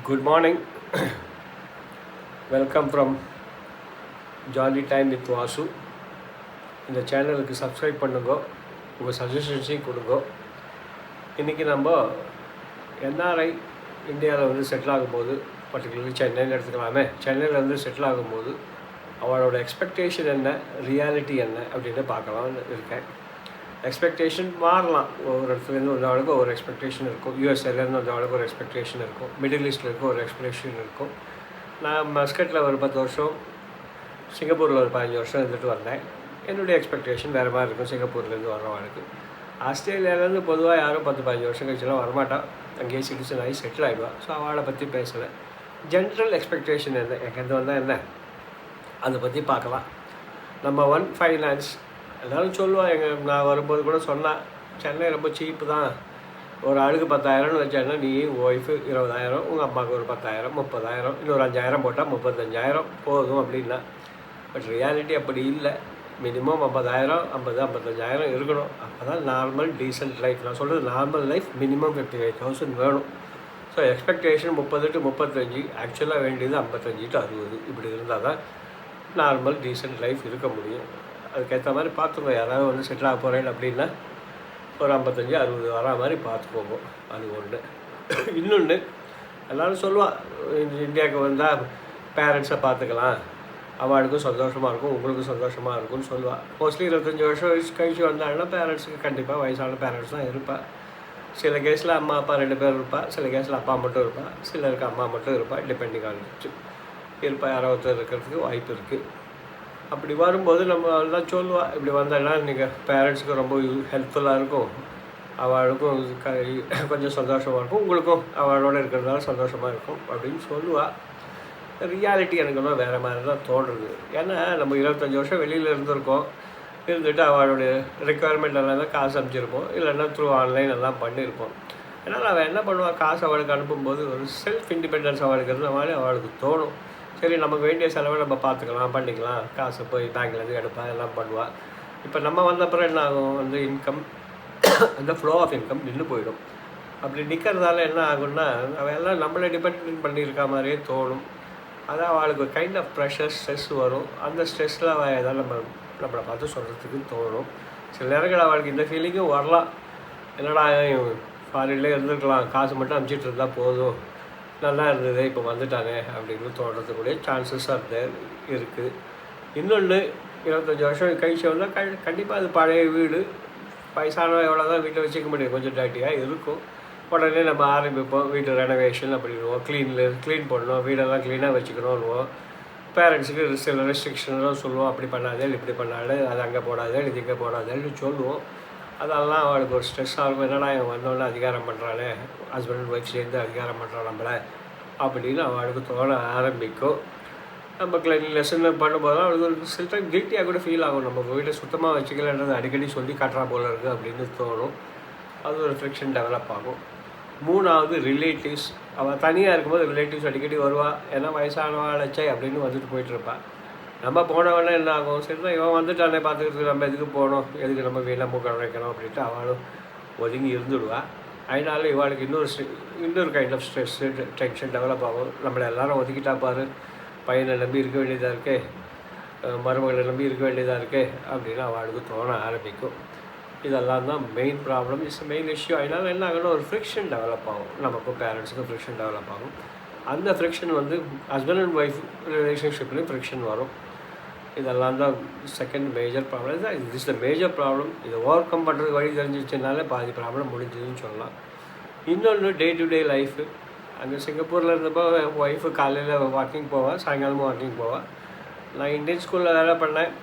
Good morning. Welcome from Jolly Time with Vasu. இந்த சேனலுக்கு subscribe பண்ணுங்க, உங்கள் சஜஷன்ஸையும் கொடுங்க. இன்றைக்கி நம்ம என்ஆர்ஐ இந்தியாவில் வந்து செட்டில் ஆகும்போது, பர்டிகுலர்லி சென்னையில் எடுத்துக்கலாமே, சென்னையில் வந்து செட்டில் ஆகும்போது அவளோட எக்ஸ்பெக்டேஷன் என்ன, ரியாலிட்டி என்ன அப்படின்னு பார்க்கலாம்னு இருக்கேன். எக்ஸ்பெக்டேஷன் மாறலாம். ஒரு இடத்துலேருந்து வந்தவளுக்கு ஒரு எக்ஸ்பெக்டேஷன் இருக்கும், யூஎஸ்ஏலேருந்து வந்தவளுக்கு ஒரு எக்ஸ்பெக்டேஷன் இருக்கும், மிடில் ஈஸ்டில் இருக்க ஒரு எக்ஸ்பெக்டேஷன் இருக்கும். நான் மஸ்கட்டில் ஒரு 10 வருஷம், சிங்கப்பூரில் ஒரு 15 வருஷம் இருந்துட்டு வந்தேன். என்னுடைய எக்ஸ்பெக்டேஷன் வேறு மாதிரி இருக்கும் சிங்கப்பூர்லேருந்து வர்றவளுக்கு. ஆஸ்திரேலியாவிலேருந்து பொதுவாக யாரும் 10-15 வருஷம் கழிச்சுலாம் வரமாட்டான், அங்கேயே சிட்டிசன் ஆகி செட்டில் ஆகிடுவாள். ஸோ அவளை பற்றி பேசலை. ஜென்ரல் எக்ஸ்பெக்டேஷன் என்ன, எங்கேருந்து வந்தால் என்ன, அதை பற்றி பார்க்கலாம். Number 1, finance. எல்லோரும் சொல்லுவாங்க, நான் வரும்போது கூட சொன்னேன், சென்னை ரொம்ப சீப்பு தான், ஒரு ஆளுக்கு 10,000 வச்சாங்கன்னா நீ ஒய்ஃபு 20,000, உங்கள் அம்மாவுக்கு ஒரு 10,000, 30,000, இன்னொரு 5,000 போட்டால் 35,000 போதும் அப்படின்னா. பட் ரியாலிட்டி அப்படி இல்லை. மினிமம் 50,000, 55,000 இருக்கணும். அப்போ தான் நார்மல் டீசென்ட் லைஃப். நான் சொல்கிறது நார்மல் லைஃப் மினிமம் 55,000 வேணும். ஸோ எக்ஸ்பெக்டேஷன் 30 to 35, ஆக்சுவலாக வேண்டியது 55 to 60. இப்படி இருந்தால் தான் நார்மல் டீசென்ட் லைஃப் இருக்க முடியும். அதுக்கேற்ற மாதிரி பார்த்துக்கோ. யாராவது வந்து செட்டில் ஆக போகிறேன் அப்படின்னா ஒரு 55-60 வரா மாதிரி பார்த்துக்கோங்க. அது ஒன்று. இன்னொன்று, எல்லோரும் சொல்லுவாள், இந்தியாவுக்கு வந்தால் பேரண்ட்ஸை பார்த்துக்கலாம், அவளுக்கும் சந்தோஷமாக இருக்கும், உங்களுக்கும் சந்தோஷமாக இருக்கும்னு சொல்லுவாள். மோஸ்ட்லி 25 வருஷம் கழிச்சு வந்தாங்கன்னா பேரண்ட்ஸுக்கு கண்டிப்பாக வயசான பேரண்ட்ஸ் தான் இருப்பாள். சில கேஸில் அம்மா அப்பா 2 பேர் இருப்பாள், சில கேஸில் அப்பா மட்டும் இருப்பாள், சிலருக்கு அம்மா மட்டும் இருப்பாள், டிபெண்டிங் ஆன் இருப்பாள். யாராவது இருக்கிறதுக்கு வாய்ப்பு இருக்குது. அப்படி வரும்போது நம்ம தான் சொல்லுவாள், இப்படி வந்தாங்கன்னா நீங்கள் பேரண்ட்ஸுக்கு ரொம்ப ஹெல்ப்ஃபுல்லாக இருக்கும், அவளுக்கும் கொஞ்சம் சந்தோஷமாக இருக்கும், உங்களுக்கும் அவளோட இருக்கிறதால சந்தோஷமாக இருக்கும் அப்படின்னு சொல்லுவாள். ரியாலிட்டி எனக்கு ஒன்றும் வேறு மாதிரி தான் தோன்றுறது. ஏன்னா நம்ம 25 வருஷம் வெளியில் இருந்துட்டு அவளுடைய ரெக்குவயர்மெண்ட் எல்லாம் தான் காசு அனுப்பிச்சிருப்போம், இல்லைன்னா த்ரூ ஆன்லைன் எல்லாம் பண்ணியிருப்போம். ஏன்னா அவள் என்ன பண்ணுவாள், காசு அவளுக்கு அனுப்பும்போது ஒரு செல்ஃப் இண்டிபெண்டன்ஸ் அவளுக்கு இருந்த மாதிரி அவளுக்கு தோணும். சரி, நமக்கு வேண்டிய செலவை நம்ம பார்த்துக்கலாம், பண்ணிக்கலாம், காசு போய் பேங்க்லேருந்து எடுப்பா, எல்லாம் பண்ணுவாள். இப்போ நம்ம வந்தப்புறம் என்ன ஆகும், வந்து இன்கம், அந்த ஃப்ளோ ஆஃப் இன்கம் நின்று போயிடும். அப்படி நிற்கிறதால என்ன ஆகும்னா, அவள் எல்லாம் நம்மளை டிபெண்ட் பண்ணியிருக்க மாதிரியே தோணும். அதான் அவளுக்கு கைண்ட் ஆஃப் ப்ரெஷர், ஸ்ட்ரெஸ் வரும். அந்த ஸ்ட்ரெஸ்ஸில் அவள் எதாவது நம்மளை பார்த்து சொல்கிறதுக்கு தோணும். சில நேரங்கள் அவளுக்கு இந்த ஃபீலிங்கும் வரலாம், என்னடா ஃபாரின்லேயே இருந்துருக்கலாம், காசு மட்டும் அனுப்பிச்சிட்டு இருந்தால் போதும், நல்லா இருந்தது, இப்போ வந்துட்டாங்க அப்படின்னு தோன்றதுக்குரிய சான்சஸ் அது இருக்குது. இன்னொன்று, 25 வருஷம் கழிச்சு வந்தால் கண்டிப்பாக அது பழைய வீடு, வயசானவங்க எவ்வளோ தான் வீட்டில் வச்சுக்க முடியும், கொஞ்சம் டாட்டியாக இருக்கும். உடனே நம்ம ஆரம்பிப்போம், வீட்டு ரெனோவேஷன் அப்படின்வோம், க்ளீன் பண்ணணும், வீடெல்லாம் க்ளீனாக வச்சுக்கணும்னுவோம். பேரண்ட்ஸுக்கு சில ரெஸ்ட்ரிக்ஷன்லாம் சொல்லுவோம், அப்படி பண்ணாதே, இப்படி பண்ணாலே, அது அங்கே போடாதே, இது இங்கே போடாதேன்னு சொல்லுவோம். அதெல்லாம் அவளுக்கு ஒரு ஸ்ட்ரெஸ்ஸாக இருக்கும். என்னடா இவன் வந்தோடனே அதிகாரம் பண்ணுறாளே, ஹஸ்பண்ட் அண்ட் ஒய்ஃப் சேர்ந்து அதிகாரம் பண்ணுறான் நம்மளை அப்படின்னு அவளுக்கு தோண ஆரம்பிக்கும். நம்ம லெசன் பண்ணும்போது தான் அவளுக்கு ஒரு சில டைம் கில்ட்டியாக கூட ஃபீல் ஆகும், நம்ம வீட்டை சுத்தமாக வச்சுக்கலன்றது அடிக்கடி சொல்லி காட்டுறா போல இருக்குது அப்படின்னு தோணும். அது ஒரு ஃப்ரிக்ஷன் டெவலப் ஆகும். 3வது, ரிலேட்டிவ்ஸ். அவள் தனியாக இருக்கும்போது ரிலேட்டிவ்ஸ் அடிக்கடி வருவாள். ஏன்னா வயசானவாளச்சே அப்படின்னு வந்துட்டு போயிட்டுருப்பாள். நம்ம போனவொடனே என்ன ஆகும், சரி தான் இவன் வந்துட்டானே பார்த்துக்கிறதுக்கு நம்ம எதுக்கு போகணும், எதுக்கு நம்ம வீட்டில் மூக்க வைக்கணும் அப்படின்ட்டு அவளும் ஒதுங்கி இருந்துடுவாள். அதனால இவாளுக்கு இன்னொரு kind of stress, tension develop ஆகும். நம்மளை எல்லாரும் ஒதுக்கிட்டா பாரு, பையனை நம்பி இருக்க வேண்டியதாக இருக்கே, மருமகளை நம்பி இருக்க வேண்டியதாக இருக்கே அப்படின்னு அவளுக்கு தோண ஆரம்பிக்கும். இதெல்லாம் தான் மெயின் ப்ராப்ளம், மெயின் இஷ்யூ. அதனால என்ன ஆகணும், ஒரு ஃப்ரிக்ஷன் டெவலப் ஆகும், நமக்கும் பேரண்ட்ஸுக்கும் ஃப்ரிக்ஷன் டெவலப் ஆகும். அந்த ஃப்ரிக்ஷன் வந்து ஹஸ்பண்ட் அண்ட் ஒய்ஃப் ரிலேஷன்ஷிப்லேயும் ஃப்ரிக்ஷன் வரும். இதெல்லாம் தான் செகண்ட் மேஜர் ப்ராப்ளம். தான் இஸ் த மேஜர் ப்ராப்ளம். இதை ஓவர் கம் பண்ணுறதுக்கு வழி தெரிஞ்சிச்சுனாலே பாதி ப்ராப்ளம் முடிஞ்சதுன்னு சொல்லலாம். இன்னொன்று, டே டு டே லைஃபு. அங்கே சிங்கப்பூரில் இருந்தப்போ ஒய்ஃபு காலையில் வாக்கிங் போவாள், சாயங்காலமும் வாக்கிங் போவாள். நான் இந்தியன் ஸ்கூலில் வேலை பண்ணேன்,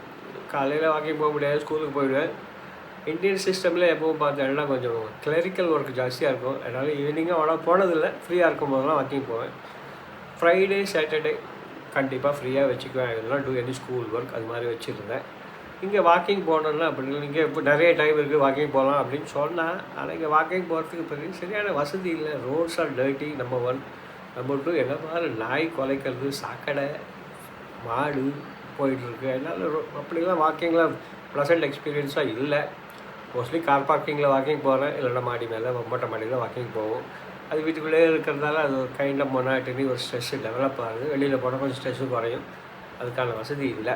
காலையில் வாக்கிங் போக முடியாது, ஸ்கூலுக்கு போயிடுவேன். இந்தியன் சிஸ்டமில் எப்பவும் பார்த்தேன்னா கொஞ்சம் கிளரிக்கல் ஒர்க் ஜாஸ்தியாக இருக்கும். அதனால் ஈவினிங்கும் அவ்வளோ போனதில்லை, ஃப்ரீயாக இருக்கும் போதெல்லாம் வாக்கிங் போவேன். ஃப்ரைடே சாட்டர்டே கண்டிப்பாக ஃப்ரீயாக வச்சுக்குவேன், இதெல்லாம் டூ எனி ஸ்கூல் ஒர்க் அது மாதிரி வச்சுருந்தேன். இங்கே வாக்கிங் போனோன்னா அப்படி இங்கே இப்போ நிறைய டைம் இருக்குது வாக்கிங் போகலாம் அப்படின்னு சொன்னால், ஆனால் இங்கே வாக்கிங் போகிறதுக்கு பிறகு சரியான வசதி இல்லை. Roads are dirty, number 1. Number 2, என்ன மாதிரி நாய் குலைக்கிறது, சாக்கடை, மாடு போயிட்டுருக்கு. அதனால் அப்படிலாம் வாக்கிங்லாம் ப்ளசண்ட் எக்ஸ்பீரியன்ஸாக இல்லை. மோஸ்ட்லி கார் பார்க்கிங்கில் வாக்கிங் போகிறேன், இல்லைன்னா மாடி மேலே மொட்டை மாடியில் வாக்கிங் போவோம். அது வீட்டுக்குள்ளேயே இருக்கிறதால அது ஒரு கைண்ட் ஆஃப் மொனாட்டனி, ஒரு ஸ்ட்ரெஸ்ஸு டெவலப் ஆகுது. வெளியில் போனால் கொஞ்சம் ஸ்ட்ரெஸ்ஸும் குறையும். அதுக்கான வசதி இல்லை.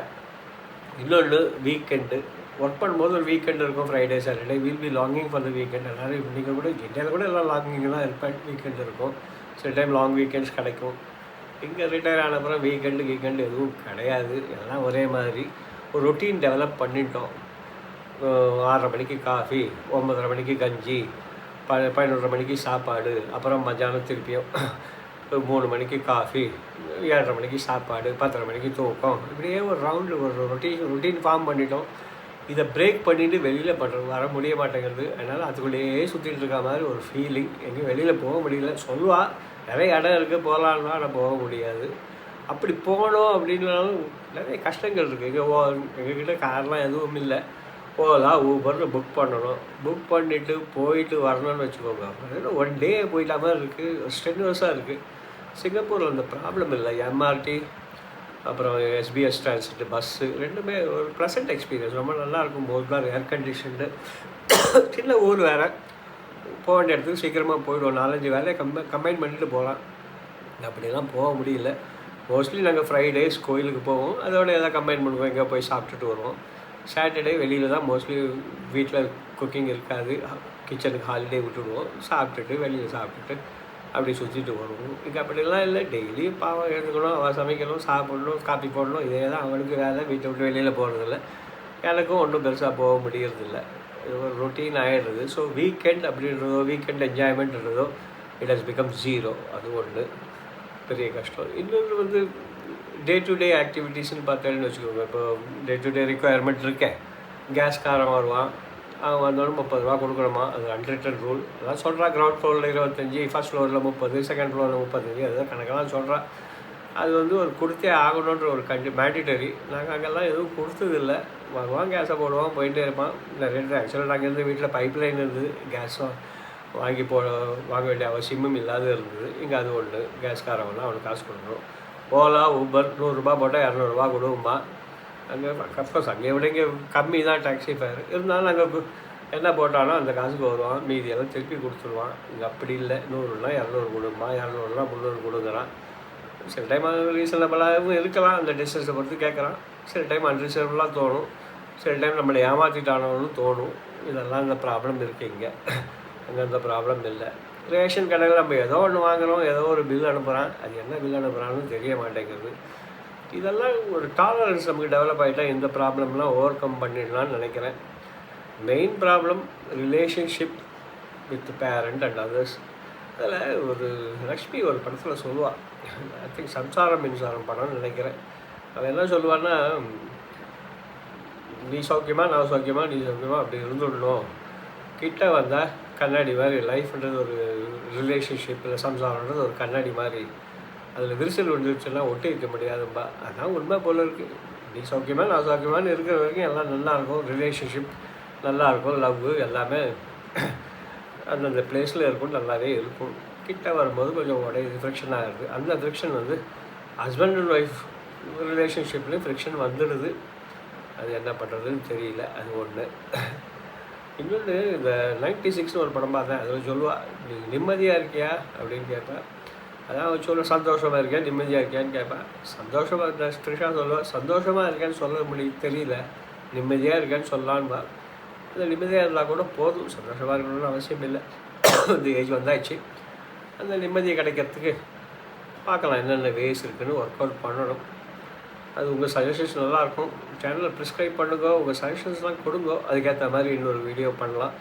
இன்னொன்று வீக்கெண்டு ஒர்க் பண்ணும்போது ஒரு வீக்கெண்ட் இருக்கும், Friday Saturday will be longing for the weekend. எல்லோரும் நீங்கள் கூட இந்தியாவில் கூட எல்லாம் லாங்கிங் தான் இருப்பேன். வீக்கெண்ட் இருக்கும், சில டைம் லாங் வீக்கெண்ட்ஸ் கிடைக்கும். இங்கே ரிட்டையர் ஆனப்புறம் வீக்கெண்டு எதுவும் கிடையாது. எல்லாம் ஒரே மாதிரி ஒரு ரொட்டீன் டெவலப் பண்ணிட்டோம். 6:30 மணிக்கு காஃபி, 9:30 மணிக்கு கஞ்சி, 11:30 மணிக்கு சாப்பாடு, அப்புறம் மத்தியானம் திருப்பியும் 3 மணிக்கு காஃபி, 7:30 மணிக்கு சாப்பாடு, 10:30 மணிக்கு தூக்கம். இப்படியே ஒரு ரவுண்டு ஒரு ரொட்டீன் ஃபார்ம் பண்ணிட்டோம். இதை பிரேக் பண்ணிவிட்டு வெளியில் வர முடிய மாட்டேங்கிறது. அதனால் அதுக்குள்ளேயே சுற்றிட்டு இருக்க மாதிரி ஒரு ஃபீலிங். எங்கேயும் வெளியில் போக முடியல. சொல்லுவாள் நிறைய இடம் இருக்குது போகலான்னா, ஆனால் போக முடியாது. அப்படி போகணும் அப்படின்னாலும் நிறைய கஷ்டங்கள் இருக்குது. எங்ககிட்ட கார்லாம் எதுவும் இல்லை. ஓலா ஊபர்னு புக் பண்ணணும். புக் பண்ணிவிட்டு போயிட்டு வரணும்னு வச்சுக்கோங்க. அதனால் 1 டே போயிட்ட மாதிரி இருக்குது. ஸ்ட்ரென்வஸாக இருக்குது. சிங்கப்பூரில் அந்த ப்ராப்ளம் இல்லை. எம்ஆர்டி அப்புறம் எஸ்பிஎஸ் டிரான்சிட் பஸ்ஸு ரெண்டுமே ஒரு ப்ளசன்ட் எக்ஸ்பீரியன்ஸ். ரொம்ப நல்லாயிருக்கும். போத்தான் ஏர் கண்டிஷன்டு. சின்ன ஊர் வேறு, போக வேண்டிய இடத்துக்கு சீக்கிரமாக போயிடுவோம். 4-5 வேலையை கம்பைன் பண்ணிட்டு போகலாம். அப்படிலாம் போக முடியல. மோஸ்ட்லி நாங்கள் ஃப்ரைடேஸ் கோயிலுக்கு போவோம். அதோட எதாவது கம்பைன் பண்ணுவோம், எங்கேயோ போய் சாப்பிட்டுட்டு வருவோம். சாட்டர்டே வெளியில் தான் மோஸ்ட்லி. வீட்டில் குக்கிங் இருக்காது. கிச்சனுக்கு ஹாலிடே விட்டுடுவோம். சாப்பிட்டுட்டு வெளியில் சாப்பிட்டுட்டு அப்படி சுற்றிட்டு வருவோம். இங்கே அப்படிலாம் இல்லை. டெய்லியும் பாவம் எழுந்துக்கணும், அவள் சமைக்கணும், சாப்பிடணும், காப்பி போடணும். இதே தான் அவனுக்கு வேலை. வீட்டை விட்டு வெளியில் போகிறதில்ல. எனக்கும் ஒன்றும் பெருசாக போக முடியறதில்ல. இது ஒரு ரொட்டீன் ஆகிடுறது. ஸோ வீக்கெண்ட் அப்படின்றதோ, வீக்கெண்ட் என்ஜாய்மெண்ட்ன்றதோ இட் ஹஸ் பிகம் ஜீரோ. அது ஒன்று பெரிய கஷ்டம். இன்னொன்று டே டு டே ஆக்டிவிட்டீஸ்ன்னு பார்த்தேன்னு வச்சுக்கோங்க. இப்போ டே டு டே ரிக்குவயர்மெண்ட் இருக்கேன். கேஸ்காரன் வருவான், அவன் வந்தோடனே 30 ரூபா கொடுக்கணுமா. அது அன்ரிட்டன் ரூல். அதான் சொல்கிறா. கிரவுண்ட் ஃப்ளோரில் 25, ஃபர்ஸ்ட் ஃப்ளோரில் 30, செகண்ட் ஃப்ளோரில் 35, அதுதான் கணக்கெல்லாம் சொல்கிறா. அது ஒரு கொடுத்தே ஆகணுன்ற ஒரு மேண்டிட்டரி. நாங்கள் அங்கெல்லாம் எதுவும் கொடுத்ததில்லை. வருவான், கேஸை போடுவான், போயிட்டே இருப்பான். நிறைய ஆக்சுவலாக நாங்கள் இருந்து வீட்டில் பைப் லைன் இருந்தது. கேஸும் வாங்க வேண்டிய அவசியமும் இல்லாத இருந்தது. இங்கே அது ஒன்று. கேஸ்காரவெல்லாம் அவனுக்கு காசு கொடுக்கணும். ஓலா ஊபர் 100 ரூபா போட்டால் 200 ரூபா கொடுக்குமா. அங்கே அஃப்கோர்ஸ் அங்கே விட இங்கே கம்மி தான் டாக்ஸி ஃபேர். இருந்தாலும் நாங்கள் என்ன போட்டாலும் அந்த காசுக்கு வருவான். மீதியெல்லாம் திருப்பி கொடுத்துருவான். இங்கே அப்படி இல்லை. 100னா 200 கொடுமா, 200னா 300 கொடுக்குறான். சில டைம் ரீசனபிளாகவும் இருக்கலாம். அந்த டிஸ்டன்ஸை பொறுத்து கேட்குறான். சில டைம் அன்ரீசனபிளாக தோணும். சில டைம் நம்மளை ஏமாற்றிட்டானோன்னு தோணும். இதெல்லாம் இந்த ப்ராப்ளம் இருக்குது இங்கே. அங்கே அந்த ப்ராப்ளம் இல்லை. ரேஷன் கடையில் நம்ம ஏதோ ஒன்று வாங்குகிறோம், ஏதோ ஒரு பில் அனுப்புகிறான். அது என்ன பில் அனுப்புகிறான்னு தெரிய மாட்டேங்குது. இதெல்லாம் ஒரு டாலரன்ஸ் நமக்கு டெவலப் ஆகிட்டால் இந்த ப்ராப்ளம்லாம் ஓவர் கம் பண்ணிடலான்னு நினைக்கிறேன். Main problem relationship with parent and others. அதில் ஒரு லக்ஷ்மி ஒரு படத்தில் சொல்லுவாள். ஐ திங்க் சம்சாரம் மின்சாரம் படம்னு நினைக்கிறேன். அவன் என்ன சொல்லுவான்னா, நீ சௌக்கியமாக நான் சௌக்கியமாக நீ சௌக்கியமாக அப்படி இருந்துடணும். கிட்ட வந்தால் கண்ணாடி மாதிரி. லைஃப்ன்றது ஒரு ரிலேஷன்ஷிப் இல்லை சம்சாரன்றது ஒரு கண்ணாடி மாதிரி. அதில் விரிசல் வந்துருச்சுன்னா ஒட்டி வைக்க முடியாதும்பா. அதான் உண்மை போல் இருக்குது. நீ சௌக்கியமாக நான் சௌக்கியமானு இருக்கிற வரைக்கும் எல்லாம் நல்லாயிருக்கும். ரிலேஷன்ஷிப் நல்லாயிருக்கும். லவ் எல்லாமே அந்தந்த பிளேஸில் இருக்கும், நல்லாவே இருக்கும். கிட்ட வரும்போது கொஞ்சம் ஃப்ரிக்ஷன் ஆகிடுது. அந்த ஃப்ரிக்ஷன் ஹஸ்பண்ட் அண்ட் ஒய்ஃப் ரிலேஷன்ஷிப்லேயும் ஃப்ரிக்ஷன் வந்துடுது. அது என்ன பண்ணுறதுன்னு தெரியல. அது ஒன்று. இன்னொன்று இந்த 96ன்னு ஒரு படம் பார்த்தேன். அதில் சொல்லுவாள், நீ நிம்மதியாக இருக்கியா அப்படின்னு கேட்பேன். அதான் அவன் சொல்ல சந்தோஷமாக இருக்கேன், நிம்மதியாக இருக்கியான்னு கேட்பேன். சந்தோஷமாக இருந்த ட்ரிஷா சொல்லுவேன், சந்தோஷமாக இருக்கேன்னு சொல்ல தெரியல, நிம்மதியாக இருக்கேன்னு சொல்லலான்பா. அந்த நிம்மதியாக இருந்தால் கூட போதும், சந்தோஷமாக இருக்கணும்னு அவசியம் இல்லை. இந்த ஏஜ் வந்தாச்சு. அந்த நிம்மதியை கிடைக்கிறதுக்கு பார்க்கலாம் என்னென்ன வேஸ் இருக்குதுன்னு ஒர்க் அவுட் பண்ணணும். அது உங்கள் சஜஷன்ஸ் நல்லாயிருக்கும். சேனலை ப்ரிஸ்கிரைப் பண்ணுங்க, உங்கள் சஜஷன்ஸ்லாம் கொடுங்க. அதுக்கேற்ற மாதிரி இன்னொரு வீடியோ பண்ணலாம்.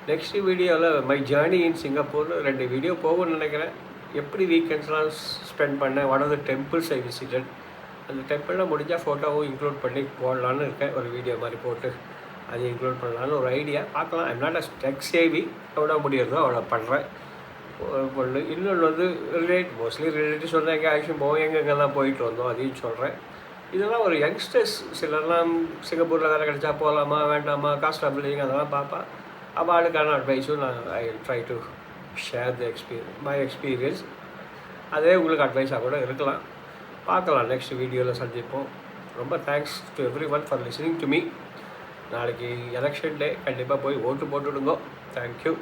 நெக்ஸ்ட் வீடியோவில் மை ஜேர்னி இன் சிங்கப்பூர்னு 2 வீடியோ போகும்னு நினைக்கிறேன். எப்படி வீக்கெண்ட்ஸ்லாம் ஸ்பெண்ட் பண்ணேன், what are the temples I visited. அந்த டெம்பிளில் முடிஞ்சால் ஃபோட்டோவும் இன்க்ளூட் பண்ணி போடலான்னு இருக்கேன். ஒரு வீடியோ மாதிரி போட்டு அதை இன்க்ளூட் பண்ணலான்னு ஒரு ஐடியா. பார்க்கலாம். I'm not a tech savvy. எவ்வளோ முடியுறதோ அவ்வளோ பண்ணுறேன். ஒன்று. இன்னொன்று மோஸ்ட்லி ரிலேட்டிவ்ஸ் எங்கே ஆக்ஷன் போவோம், எங்கெங்கெல்லாம் போயிட்டு வந்தோம் அதையும் சொல்கிறேன். இதெல்லாம் ஒரு யங்ஸ்டர்ஸ் சிலர்லாம் சிங்கப்பூரில் வேலை கிடைச்சா போகலாமா வேண்டாமா, காஸ்ட் ஆஃப் லிவிங் அதெல்லாம் பார்ப்பேன். அவளுக்கான அட்வைஸும் நான் I try to share my experience. அதே உங்களுக்கு அட்வைஸாக கூட இருக்கலாம். பார்க்கலாம். நெக்ஸ்ட் வீடியோவில் சந்திப்போம். ரொம்ப thanks to every one for listening to me. நாளைக்கு எலெக்ஷன் டே. கண்டிப்பாக போய் ஓட்டு போட்டுவிடுங்க. தேங்க்யூ.